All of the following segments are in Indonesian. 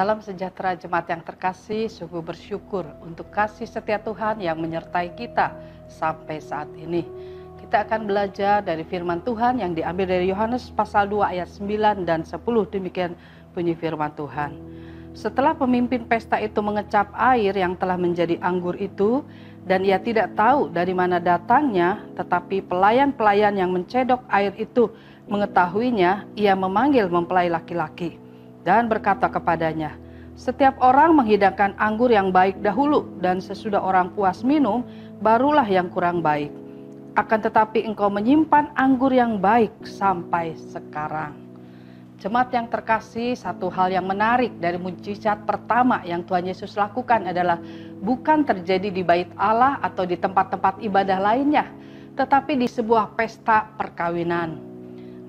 Salam sejahtera jemaat yang terkasih, sungguh bersyukur untuk kasih setia Tuhan yang menyertai kita sampai saat ini. Kita akan belajar dari firman Tuhan yang diambil dari Yohanes pasal 2 ayat 9 dan 10, demikian bunyi firman Tuhan. Setelah pemimpin pesta itu mengecap air yang telah menjadi anggur itu, dan ia tidak tahu dari mana datangnya, tetapi pelayan-pelayan yang mencedok air itu mengetahuinya, ia memanggil mempelai laki-laki dan berkata kepadanya, "Setiap orang menghidangkan anggur yang baik dahulu, dan sesudah orang puas minum, barulah yang kurang baik. Akan tetapi engkau menyimpan anggur yang baik sampai sekarang." Jemaat yang terkasih, satu hal yang menarik dari mujizat pertama yang Tuhan Yesus lakukan adalah bukan terjadi di bait Allah atau di tempat-tempat ibadah lainnya, tetapi di sebuah pesta perkawinan.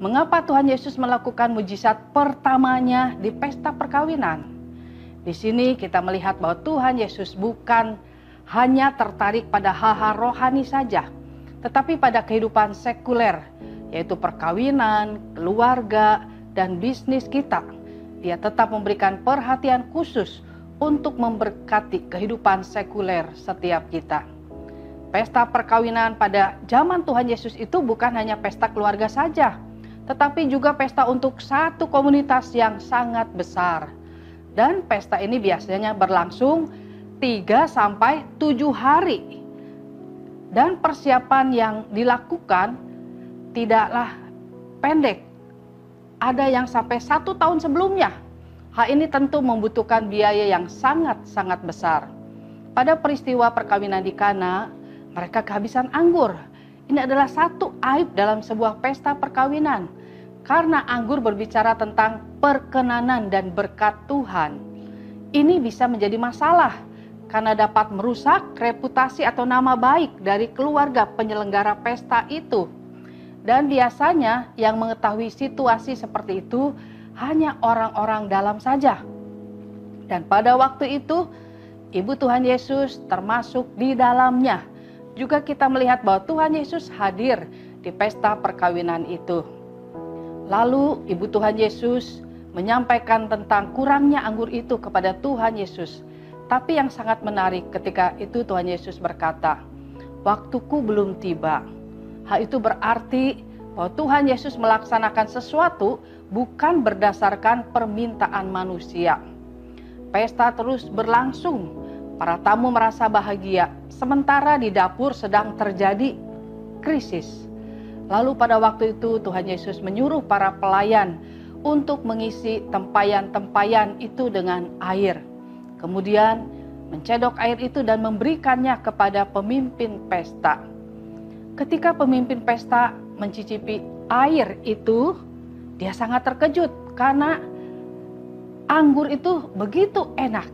Mengapa Tuhan Yesus melakukan mujizat pertamanya di pesta perkawinan? Di sini kita melihat bahwa Tuhan Yesus bukan hanya tertarik pada hal-hal rohani saja, tetapi pada kehidupan sekuler, yaitu perkawinan, keluarga, dan bisnis kita. Dia tetap memberikan perhatian khusus untuk memberkati kehidupan sekuler setiap kita. Pesta perkawinan pada zaman Tuhan Yesus itu bukan hanya pesta keluarga saja, tetapi juga pesta untuk satu komunitas yang sangat besar. Dan pesta ini biasanya berlangsung 3-7 hari. Dan persiapan yang dilakukan tidaklah pendek. Ada yang sampai 1 tahun sebelumnya. Hal ini tentu membutuhkan biaya yang sangat-sangat besar. Pada peristiwa perkawinan di Kana, mereka kehabisan anggur. Ini adalah satu aib dalam sebuah pesta perkawinan, karena anggur berbicara tentang perkenanan dan berkat Tuhan. Ini bisa menjadi masalah karena dapat merusak reputasi atau nama baik dari keluarga penyelenggara pesta itu. Dan biasanya yang mengetahui situasi seperti itu hanya orang-orang dalam saja. Dan pada waktu itu, Ibu Tuhan Yesus termasuk di dalamnya. Juga kita melihat bahwa Tuhan Yesus hadir di pesta perkawinan itu. Lalu Ibu Tuhan Yesus menyampaikan tentang kurangnya anggur itu kepada Tuhan Yesus. Tapi yang sangat menarik ketika itu Tuhan Yesus berkata, "Waktuku belum tiba." Hal itu berarti bahwa Tuhan Yesus melaksanakan sesuatu bukan berdasarkan permintaan manusia. Pesta terus berlangsung. Para tamu merasa bahagia, sementara di dapur sedang terjadi krisis. Lalu pada waktu itu Tuhan Yesus menyuruh para pelayan untuk mengisi tempayan-tempayan itu dengan air. Kemudian mencedok air itu dan memberikannya kepada pemimpin pesta. Ketika pemimpin pesta mencicipi air itu, dia sangat terkejut karena anggur itu begitu enak.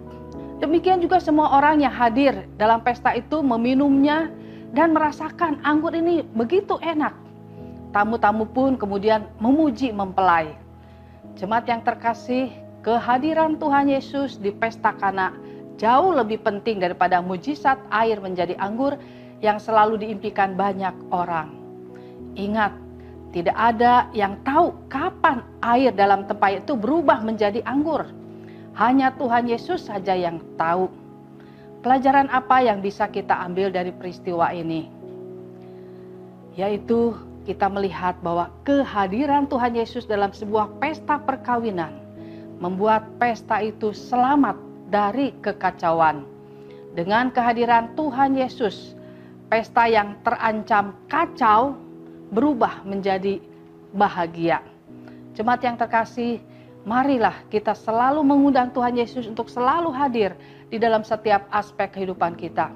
Demikian juga semua orang yang hadir dalam pesta itu meminumnya dan merasakan anggur ini begitu enak. Tamu-tamu pun kemudian memuji mempelai. Jemaat yang terkasih, kehadiran Tuhan Yesus di pesta Kana jauh lebih penting daripada mujizat air menjadi anggur yang selalu diimpikan banyak orang. Ingat, tidak ada yang tahu kapan air dalam tempayan itu berubah menjadi anggur. Hanya Tuhan Yesus saja yang tahu. Pelajaran apa yang bisa kita ambil dari peristiwa ini? Yaitu kita melihat bahwa kehadiran Tuhan Yesus dalam sebuah pesta perkawinan membuat pesta itu selamat dari kekacauan. Dengan kehadiran Tuhan Yesus, pesta yang terancam kacau berubah menjadi bahagia. Jemaat yang terkasih, marilah kita selalu mengundang Tuhan Yesus untuk selalu hadir di dalam setiap aspek kehidupan kita.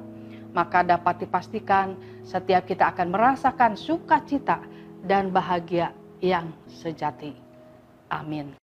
Maka dapat dipastikan setiap kita akan merasakan sukacita dan bahagia yang sejati. Amin.